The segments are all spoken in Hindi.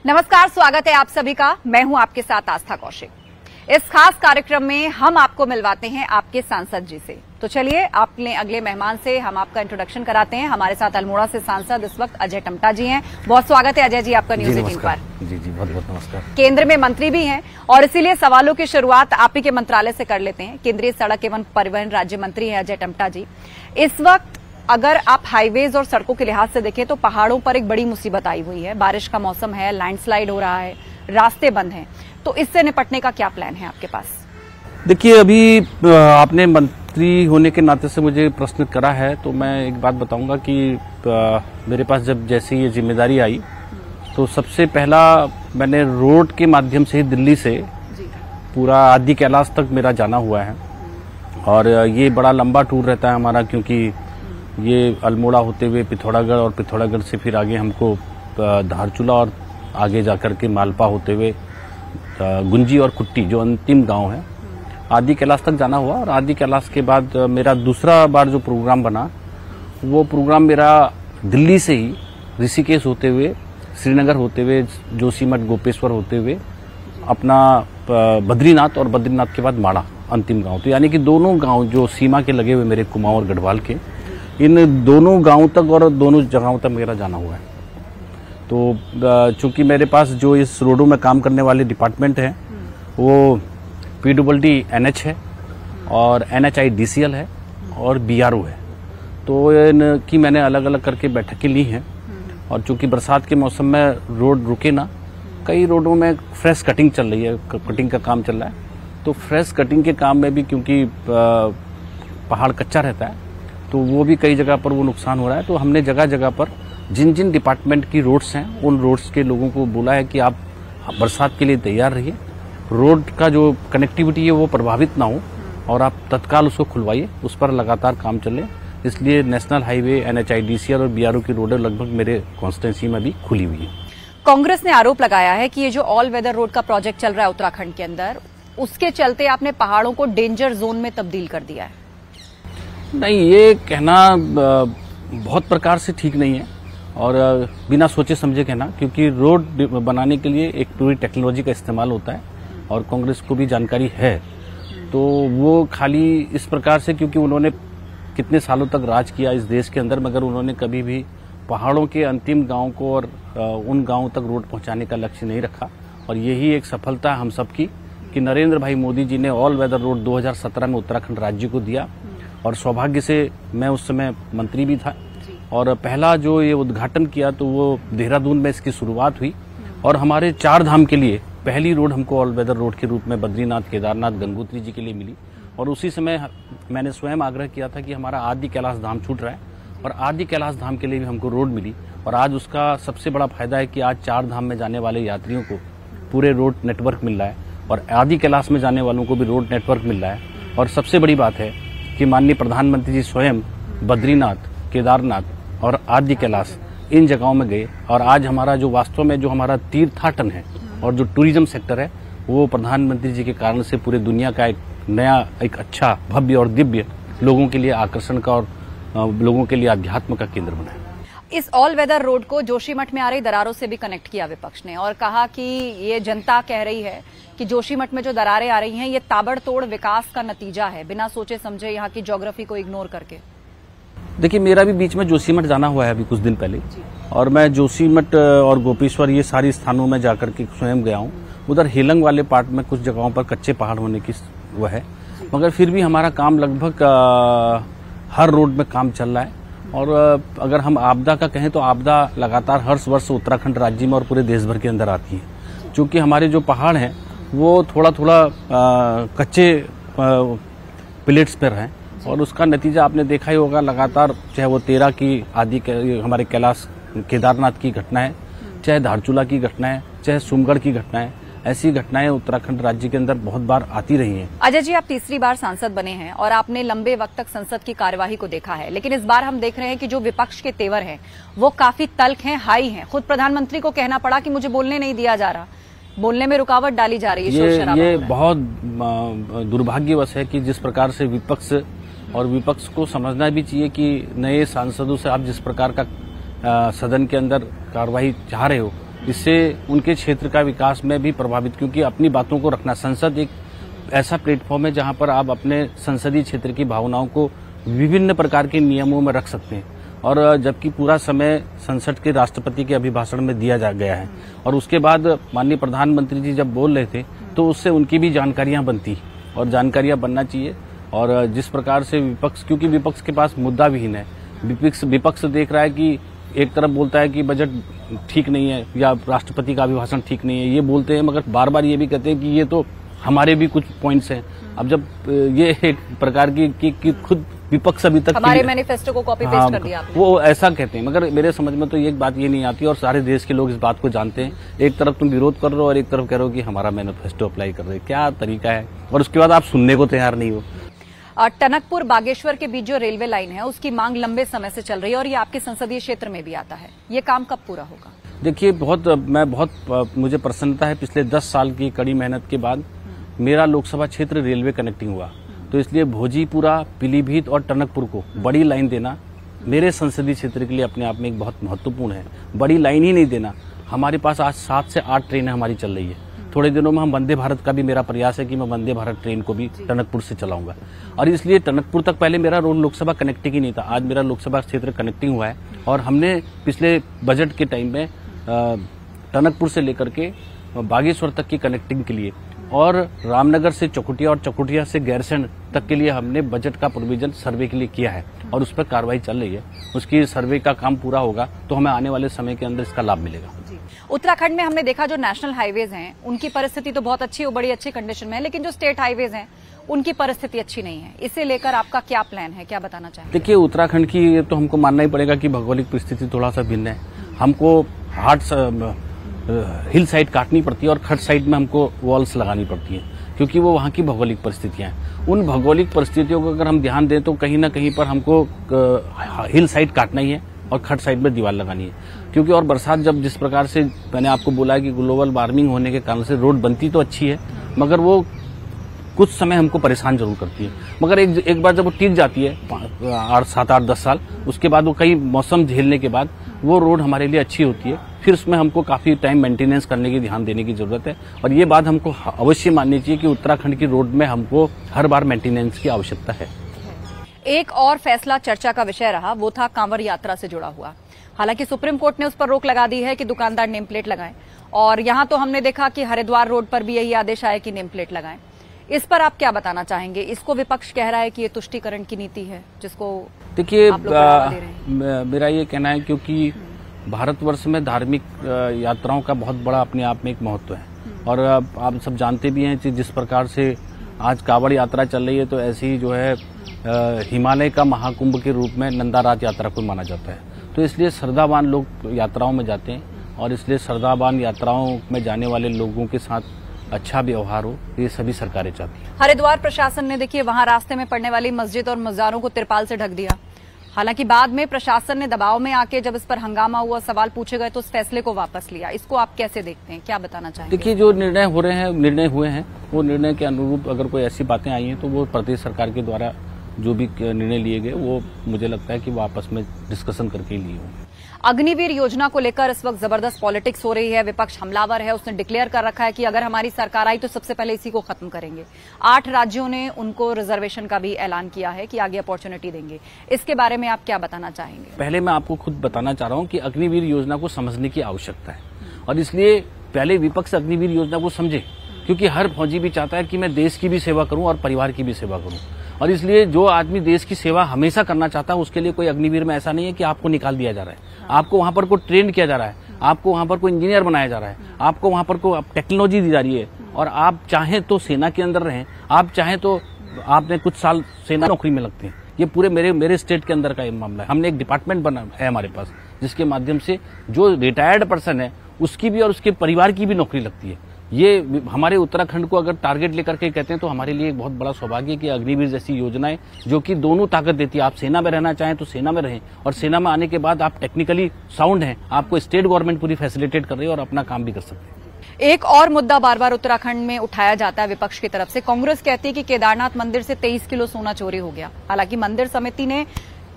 नमस्कार, स्वागत है आप सभी का। मैं हूं आपके साथ आस्था कौशिक। इस खास कार्यक्रम में हम आपको मिलवाते हैं आपके सांसद जी से। तो चलिए अपने अगले मेहमान से हम आपका इंट्रोडक्शन कराते हैं। हमारे साथ अल्मोड़ा से सांसद इस वक्त अजय टमटा जी हैं। बहुत स्वागत है अजय जी आपका न्यूज 18 पर। जी बहुत बहुत नमस्कार। केंद्र में मंत्री भी हैं और इसीलिए सवालों की शुरुआत आप ही के मंत्रालय से कर लेते हैं। केंद्रीय सड़क एवं परिवहन राज्य मंत्री हैं अजय टमटा जी। इस वक्त अगर आप हाईवेज और सड़कों के लिहाज से देखें तो पहाड़ों पर एक बड़ी मुसीबत आई हुई है। बारिश का मौसम है, लैंडस्लाइड हो रहा है, रास्ते बंद हैं। तो इससे निपटने का क्या प्लान है आपके पास? देखिए, अभी आपने मंत्री होने के नाते से मुझे प्रश्न करा है, तो मैं एक बात बताऊंगा कि मेरे पास जब जैसे ये जिम्मेदारी आई तो सबसे पहला मैंने रोड के माध्यम से ही दिल्ली से पूरा आदि कैलाश तक मेरा जाना हुआ है। और ये बड़ा लंबा टूर रहता है हमारा, क्योंकि ये अल्मोड़ा होते हुए पिथौरागढ़ और पिथौरागढ़ से फिर आगे हमको धारचूला और आगे जाकर के मालपा होते हुए गुंजी और कुट्टी जो अंतिम गांव है, आदि कैलाश तक जाना हुआ। और आदि कैलाश के बाद मेरा दूसरा बार जो प्रोग्राम बना, वो प्रोग्राम मेरा दिल्ली से ही ऋषिकेश होते हुए, श्रीनगर होते हुए, जोशीमठ गोपेश्वर होते हुए अपना बद्रीनाथ और बद्रीनाथ के बाद माड़ा अंतिम गांव। तो यानी कि दोनों गांव जो सीमा के लगे हुए मेरे कुमाऊं और गढ़वाल के, इन दोनों गांवों तक और दोनों जगहों तक मेरा जाना हुआ है। तो चूंकि मेरे पास जो इस रोडों में काम करने वाले डिपार्टमेंट हैं वो PWD NH है और NHIDCL है और BRO है, तो इनकी मैंने अलग अलग करके बैठकें ली हैं। और चूंकि बरसात के मौसम में रोड रुके ना, कई रोडों में फ्रेश कटिंग चल रही है, कटिंग का काम चल रहा है। तो फ्रेश कटिंग के काम में भी क्योंकि पहाड़ कच्चा रहता है तो वो भी कई जगह पर वो नुकसान हो रहा है। तो हमने जगह जगह पर जिन जिन डिपार्टमेंट की रोड्स हैं उन रोड्स के लोगों को बोला है कि आप बरसात के लिए तैयार रहिए, रोड का जो कनेक्टिविटी है वो प्रभावित ना हो और आप तत्काल उसको खुलवाइए, उस पर लगातार काम चले। इसलिए नेशनल हाईवे, NHIDCL और BRO की रोडें लगभग मेरे कॉन्स्टिट्यूंसी में भी खुली हुई है। कांग्रेस ने आरोप लगाया है कि ये जो ऑल वेदर रोड का प्रोजेक्ट चल रहा है उत्तराखंड के अंदर, उसके चलते आपने पहाड़ों को डेंजर जोन में तब्दील कर दिया है। नहीं, ये कहना बहुत प्रकार से ठीक नहीं है और बिना सोचे समझे कहना, क्योंकि रोड बनाने के लिए एक पूरी टेक्नोलॉजी का इस्तेमाल होता है और कांग्रेस को भी जानकारी है। तो वो खाली इस प्रकार से, क्योंकि उन्होंने कितने सालों तक राज किया इस देश के अंदर, मगर उन्होंने कभी भी पहाड़ों के अंतिम गांव को और उन गांवों तक रोड पहुंचाने का लक्ष्य नहीं रखा। और यही एक सफलता हम सबकी कि नरेंद्र भाई मोदी जी ने ऑल वेदर रोड 2017 में उत्तराखंड राज्य को दिया। और सौभाग्य से मैं उस समय मंत्री भी था और पहला जो ये उद्घाटन किया तो वो देहरादून में इसकी शुरुआत हुई। और हमारे 4 धाम के लिए पहली रोड हमको ऑल वेदर रोड के रूप में बद्रीनाथ, केदारनाथ, गंगोत्री जी के लिए मिली। और उसी समय मैंने स्वयं आग्रह किया था कि हमारा आदि कैलाश धाम छूट रहा है और आदि कैलाश धाम के लिए भी हमको रोड मिली। और आज उसका सबसे बड़ा फायदा है कि आज 4 धाम में जाने वाले यात्रियों को पूरे रोड नेटवर्क मिल रहा है और आदि कैलाश में जाने वालों को भी रोड नेटवर्क मिल रहा है। और सबसे बड़ी बात है कि माननीय प्रधानमंत्री जी स्वयं बद्रीनाथ, केदारनाथ और आदि कैलाश इन जगहों में गए। और आज हमारा जो वास्तव में जो हमारा तीर्थाटन है और जो टूरिज्म सेक्टर है, वो प्रधानमंत्री जी के कारण से पूरे दुनिया का एक नया, एक अच्छा, भव्य और दिव्य लोगों के लिए आकर्षण का और लोगों के लिए अध्यात्म का केंद्र बना है। इस ऑल वेदर रोड को जोशीमठ में आ रही दरारों से भी कनेक्ट किया विपक्ष ने और कहा कि ये जनता कह रही है कि जोशीमठ में जो दरारें आ रही हैं ये ताबड़तोड़ विकास का नतीजा है, बिना सोचे समझे यहाँ की ज्योग्राफी को इग्नोर करके। देखिए, मेरा भी बीच में जोशीमठ जाना हुआ है अभी कुछ दिन पहले, और मैं जोशीमठ और गोपेश्वर ये सारी स्थानों में जाकर के स्वयं गया हूँ। उधर हेलंग वाले पार्ट में कुछ जगहों पर कच्चे पहाड़ होने की वो है, मगर फिर भी हमारा काम लगभग हर रोड में काम चल रहा है। और अगर हम आपदा का कहें तो आपदा लगातार हर वर्ष उत्तराखंड राज्य में और पूरे देश भर के अंदर आती है, क्योंकि हमारे जो पहाड़ हैं वो थोड़ा थोड़ा कच्चे प्लेट्स पर हैं। और उसका नतीजा आपने देखा ही होगा, लगातार चाहे वो 13 की आदि हमारे कैलाश केदारनाथ की घटना है, चाहे धारचूला की घटना है, चाहे सुमगढ़ की घटना है, ऐसी घटनाएं उत्तराखंड राज्य के अंदर बहुत बार आती रही हैं। अजय जी, आप तीसरी बार सांसद बने हैं और आपने लंबे वक्त तक संसद की कार्यवाही को देखा है, लेकिन इस बार हम देख रहे हैं कि जो विपक्ष के तेवर हैं वो काफी तल्ख हैं, हाई हैं। खुद प्रधानमंत्री को कहना पड़ा कि मुझे बोलने नहीं दिया जा रहा, बोलने में रुकावट डाली जा रही है। ये बहुत दुर्भाग्यवश है कि जिस प्रकार से विपक्ष, और विपक्ष को समझना भी चाहिए कि नए सांसदों से आप जिस प्रकार का सदन के अंदर कार्रवाई चाह रहे हो, इससे उनके क्षेत्र का विकास में भी प्रभावित, क्योंकि अपनी बातों को रखना, संसद एक ऐसा प्लेटफॉर्म है जहां पर आप अपने संसदीय क्षेत्र की भावनाओं को विभिन्न प्रकार के नियमों में रख सकते हैं। और जबकि पूरा समय संसद के राष्ट्रपति के अभिभाषण में दिया जा गया है और उसके बाद माननीय प्रधानमंत्री जी जब बोल रहे थे तो उससे उनकी भी जानकारियां बनती और जानकारियां बनना चाहिए। और जिस प्रकार से विपक्ष, क्योंकि विपक्ष के पास मुद्दा विहीन है, विपक्ष देख रहा है कि एक तरफ बोलता है कि बजट ठीक नहीं है या राष्ट्रपति का अभिभाषण ठीक नहीं है, ये बोलते हैं, मगर बार बार ये भी कहते हैं कि ये तो हमारे भी कुछ पॉइंट्स हैं। अब जब ये एक प्रकार की खुद विपक्ष अभी तक हमारे मैनिफेस्टो को कॉपी पेस्ट कर दिया आपने। वो ऐसा कहते हैं, मगर मेरे समझ में तो एक बात ये नहीं आती और सारे देश के लोग इस बात को जानते हैं। एक तरफ तुम विरोध कर रहे हो और एक तरफ कह रहे हो कि हमारा मैनिफेस्टो अप्लाई कर रहे हो, क्या तरीका है? और उसके बाद आप सुनने को तैयार नहीं हो। टनकपुर बागेश्वर के बीच जो रेलवे लाइन है उसकी मांग लंबे समय से चल रही है और ये आपके संसदीय क्षेत्र में भी आता है, ये काम कब पूरा होगा? देखिए, मुझे प्रसन्नता है, पिछले 10 साल की कड़ी मेहनत के बाद मेरा लोकसभा क्षेत्र रेलवे कनेक्टिंग हुआ, तो इसलिए भोजीपुरा, पीलीभीत और टनकपुर को बड़ी लाइन देना मेरे संसदीय क्षेत्र के लिए अपने आप में एक बहुत महत्वपूर्ण है। बड़ी लाइन ही नहीं देना, हमारे पास आज 7 से 8 ट्रेनें हमारी चल रही है। थोड़े दिनों में हम वंदे भारत का भी, मेरा प्रयास है कि मैं वंदे भारत ट्रेन को भी टनकपुर से चलाऊंगा। और इसलिए टनकपुर तक पहले मेरा लोकसभा कनेक्टिंग ही नहीं था, आज मेरा लोकसभा क्षेत्र कनेक्टिंग हुआ है। और हमने पिछले बजट के टाइम में टनकपुर से लेकर के बागेश्वर तक की कनेक्टिंग के लिए और रामनगर से चकुटिया और चकुटिया से गैरसैंण तक के लिए हमने बजट का प्रोविजन सर्वे के लिए किया है और उस पर कार्रवाई चल रही है। उसकी सर्वे का काम पूरा होगा तो हमें आने वाले समय के अंदर इसका लाभ मिलेगा। उत्तराखंड में हमने देखा जो नेशनल हाईवेज हैं उनकी परिस्थिति तो बहुत अच्छी, वो बड़ी अच्छी कंडीशन में है, लेकिन जो स्टेट हाईवेज हैं उनकी परिस्थिति अच्छी नहीं है। इसे लेकर आपका क्या प्लान है, क्या बताना चाहेंगे? देखिए, उत्तराखंड की तो हमको मानना ही पड़ेगा कि भौगोलिक परिस्थिति थोड़ा सा भिन्न है। हमको हिल साइड काटनी पड़ती है और खट साइड में हमको वॉल्स लगानी पड़ती है, क्योंकि वो वहाँ की भौगोलिक परिस्थितियां हैं। उन भौगोलिक परिस्थितियों को अगर हम ध्यान दें तो कहीं ना कहीं पर हमको हिल साइड काटना ही है और खट साइड में दीवार लगानी है, क्योंकि और बरसात जब जिस प्रकार से मैंने आपको बोला है कि ग्लोबल वार्मिंग होने के कारण से रोड बनती तो अच्छी है, मगर वो कुछ समय हमको परेशान जरूर करती है। मगर एक बार जब वो टिक जाती है 7, 8, 10 साल, उसके बाद वो कई मौसम झेलने के बाद वो रोड हमारे लिए अच्छी होती है। फिर उसमें हमको काफी टाइम मेंटेनेंस करने की, ध्यान देने की जरूरत है। और ये बात हमको अवश्य माननी चाहिए कि उत्तराखंड की रोड में हमको हर बार मेंटेनेंस की आवश्यकता है। एक और फैसला चर्चा का विषय रहा, वो था कांवड़ यात्रा से जुड़ा हुआ। हालांकि सुप्रीम कोर्ट ने उस पर रोक लगा दी है कि दुकानदार नेम प्लेट लगाएं, और यहां तो हमने देखा कि हरिद्वार रोड पर भी यही आदेश आया कि नेम प्लेट लगाएं। इस पर आप क्या बताना चाहेंगे? इसको विपक्ष कह रहा है कि ये तुष्टीकरण की नीति है, जिसको देखिए मेरा ये कहना है, क्योंकि भारतवर्ष में धार्मिक यात्राओं का बहुत बड़ा अपने आप में एक महत्व है। और आप सब जानते भी हैं कि जिस प्रकार से आज कांवड़ यात्रा चल रही है, तो ऐसी ही जो है हिमालय का महाकुंभ के रूप में नंदारात यात्रा को माना जाता है। तो इसलिए श्रद्धावान लोग यात्राओं में जाते हैं और इसलिए श्रद्धावान यात्राओं में जाने वाले लोगों के साथ अच्छा व्यवहार हो, ये सभी सरकारें चाहती हैं। हरिद्वार प्रशासन ने देखिए वहां रास्ते में पड़ने वाली मस्जिद और मज़ारों को तिरपाल से ढक दिया। हालांकि बाद में प्रशासन ने दबाव में आके जब इस पर हंगामा हुआ, सवाल पूछे गए, तो उस फैसले को वापस लिया। इसको आप कैसे देखते हैं, क्या बताना चाहेंगे? देखिए, जो निर्णय हुए हैं वो निर्णय के अनुरूप अगर कोई ऐसी बातें आई हैं तो वो प्रदेश सरकार के द्वारा जो भी निर्णय लिए गए वो मुझे लगता है कि वो आपस में डिस्कशन करके लिए होंगे। अग्निवीर योजना को लेकर इस वक्त जबरदस्त पॉलिटिक्स हो रही है। विपक्ष हमलावर है, उसने डिक्लेयर कर रखा है कि अगर हमारी सरकार आई तो सबसे पहले इसी को खत्म करेंगे। 8 राज्यों ने उनको रिजर्वेशन का भी ऐलान किया है कि आगे अपॉर्चुनिटी देंगे। इसके बारे में आप क्या बताना चाहेंगे? पहले मैं आपको खुद बताना चाह रहा हूं कि अग्निवीर योजना को समझने की आवश्यकता है और इसलिए पहले विपक्ष अग्निवीर योजना को समझे, क्योंकि हर फौजी भी चाहता है कि मैं देश की भी सेवा करूं और परिवार की भी सेवा करूं। और इसलिए जो आदमी देश की सेवा हमेशा करना चाहता है उसके लिए कोई अग्निवीर में ऐसा नहीं है कि आपको निकाल दिया जा रहा है, आपको वहां पर कोई ट्रेन किया जा रहा है, आपको वहां पर कोई इंजीनियर बनाया जा रहा है, आपको वहां पर कोई टेक्नोलॉजी दी जा रही है। और आप चाहें तो सेना के अंदर रहें, आप चाहें तो आपने कुछ साल सेना नौकरी में लगते हैं। ये पूरे मेरे स्टेट के अंदर का ये मामला है। हमने एक डिपार्टमेंट बना है हमारे पास, जिसके माध्यम से जो रिटायर्ड पर्सन है उसकी भी और उसके परिवार की भी नौकरी लगती है। ये हमारे उत्तराखंड को अगर टारगेट लेकर के कहते हैं तो हमारे लिए एक बहुत बड़ा सौभाग्य है कि अग्निवीर जैसी योजनाएं जो कि दोनों ताकत देती है। आप सेना में रहना चाहें तो सेना में रहें, और सेना में आने के बाद आप टेक्निकली साउंड हैं, आपको स्टेट गवर्नमेंट पूरी फैसिलिटेट कर रही है और अपना काम भी कर सकते हैं। एक और मुद्दा बार बार उत्तराखंड में उठाया जाता है विपक्ष की तरफ से। कांग्रेस कहती है कि केदारनाथ मंदिर से 23 किलो सोना चोरी हो गया। हालांकि मंदिर समिति ने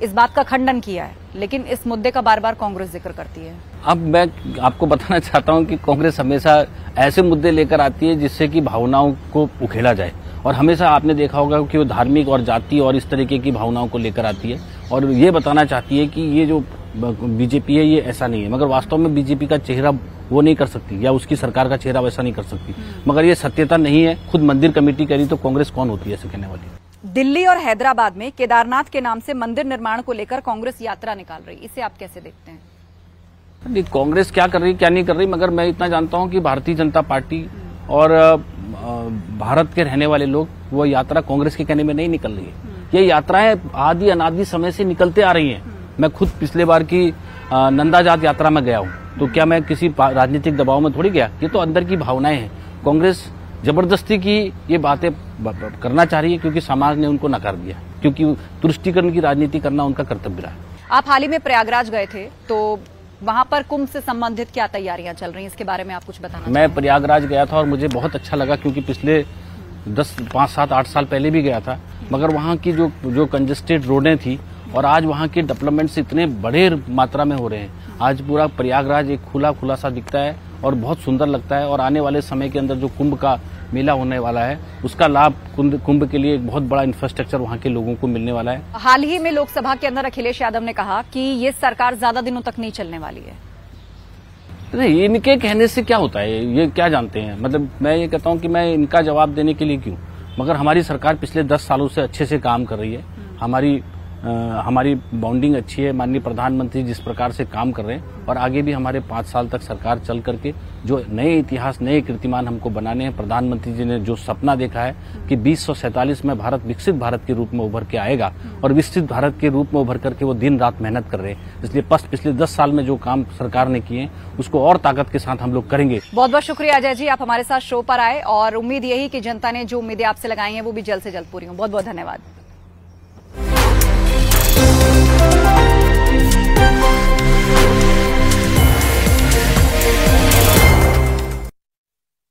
इस बात का खंडन किया है, लेकिन इस मुद्दे का बार बार कांग्रेस जिक्र करती है। अब मैं आपको बताना चाहता हूं कि कांग्रेस हमेशा ऐसे मुद्दे लेकर आती है जिससे कि भावनाओं को उखेड़ा जाए, और हमेशा आपने देखा होगा कि वो धार्मिक और जाति और इस तरीके की भावनाओं को लेकर आती है और ये बताना चाहती है कि ये जो बीजेपी है ये ऐसा नहीं है, मगर वास्तव में बीजेपी का चेहरा वो नहीं कर सकती या उसकी सरकार का चेहरा वैसा नहीं कर सकती, मगर ये सत्यता नहीं है। खुद मंदिर कमेटी करी तो कांग्रेस कौन होती है ऐसे कहने वाली। दिल्ली और हैदराबाद में केदारनाथ के नाम से मंदिर निर्माण को लेकर कांग्रेस यात्रा निकाल रही, इसे आप कैसे देखते हैं? नहीं, कांग्रेस क्या कर रही क्या नहीं कर रही, मगर मैं इतना जानता हूं कि भारतीय जनता पार्टी और भारत के रहने वाले लोग वो यात्रा कांग्रेस के कहने में नहीं निकल रही है। ये यात्राएं आदि अनादि समय से निकलते आ रही हैं। मैं खुद पिछले बार की नंदा जात यात्रा में गया हूं, तो क्या मैं किसी राजनीतिक दबाव में थोड़ी गया, ये तो अंदर की भावनाएं हैं। कांग्रेस जबरदस्ती की ये बातें करना चाह रही है क्योंकि समाज ने उनको नकार दिया, क्योंकि तुष्टीकरण की राजनीति करना उनका कर्तव्य रहा है। आप हाल ही में प्रयागराज गए थे, तो वहां पर कुंभ से संबंधित क्या तैयारियां चल रही हैं, इसके बारे में आप कुछ बताना? मैं प्रयागराज गया था और मुझे बहुत अच्छा लगा, क्योंकि पिछले 5, 7, 8 साल पहले भी गया था, मगर वहां की जो कंजेस्टेड रोडें थी और आज वहां के डेवलपमेंट्स इतने बड़े मात्रा में हो रहे हैं। आज पूरा प्रयागराज एक खुला सा दिखता है और बहुत सुंदर लगता है, और आने वाले समय के अंदर जो कुंभ का मेला होने वाला है उसका लाभ कुंभ के लिए एक बहुत बड़ा इंफ्रास्ट्रक्चर वहां के लोगों को मिलने वाला है। हाल ही में लोकसभा के अंदर अखिलेश यादव ने कहा कि ये सरकार ज्यादा दिनों तक नहीं चलने वाली है। नहीं, इनके कहने से क्या होता है, ये क्या जानते हैं? मतलब मैं ये कहता हूं कि मैं इनका जवाब देने के लिए क्यों, मगर हमारी सरकार पिछले 10 सालों से अच्छे से काम कर रही है। हमारी बॉन्डिंग अच्छी है, माननीय प्रधानमंत्री जिस प्रकार से काम कर रहे हैं, और आगे भी हमारे 5 साल तक सरकार चल करके जो नए इतिहास, नए कीर्तिमान हमको बनाने हैं। प्रधानमंत्री जी ने जो सपना देखा है कि 2047 में भारत विकसित भारत के रूप में उभर के आएगा, और विकसित भारत के रूप में उभर करके वो दिन रात मेहनत कर रहे हैं। इसलिए पिछले 10 साल में जो काम सरकार ने किए उसको और ताकत के साथ हम लोग करेंगे। बहुत बहुत शुक्रिया अजय जी, आप हमारे साथ शो पर आए, और उम्मीद यही कि जनता ने जो उम्मीदें आपसे लगाई हैं वो भी जल्द से जल्द पूरी हों। बहुत बहुत धन्यवाद।